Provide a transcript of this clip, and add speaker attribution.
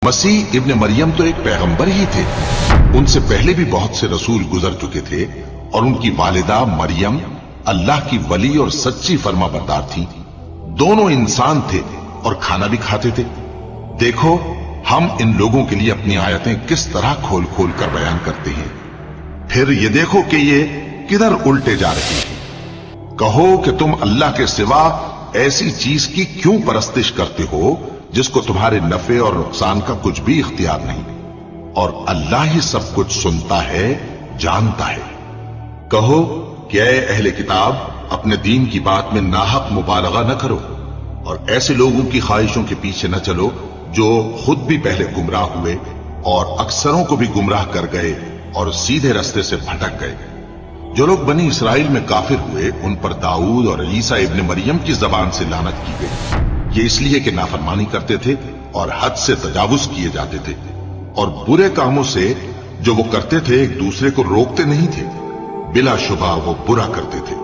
Speaker 1: मसीह इब्न मरियम तो एक पैगंबर ही थे। उनसे पहले भी बहुत से रसूल गुजर चुके थे और उनकी वालिदा मरियम अल्लाह की वली और सच्ची फर्माबरदार थी। दोनों इंसान थे और खाना भी खाते थे। देखो हम इन लोगों के लिए अपनी आयतें किस तरह खोल खोल कर बयान करते हैं। फिर ये देखो कि ये किधर उल्टे जा रहे हैं। कहो कि तुम अल्लाह के सिवा ऐसी चीज की क्यों परस्तिश करते हो जिसको तुम्हारे नफे और नुकसान का कुछ भी इख्तियार नहीं, और अल्लाह ही सब कुछ सुनता है, जानता है। कहो कि ऐ अहले किताब, अपने दीन की बात में नाहक मुबालगा न करो और ऐसे लोगों की ख्वाहिशों के पीछे न चलो जो खुद भी पहले गुमराह हुए और अक्सरों को भी गुमराह कर गए और सीधे रास्ते से भटक गए। जो लोग बनी इसराइल में काफिर हुए उन पर दाऊद और ईसा इब्न मरियम की जबान से लानत की गई। ये इसलिए कि नाफरमानी करते थे और हद से तजावुज किए जाते थे और बुरे कामों से जो वो करते थे एक दूसरे को रोकते नहीं थे। बिला शुबा वो बुरा करते थे।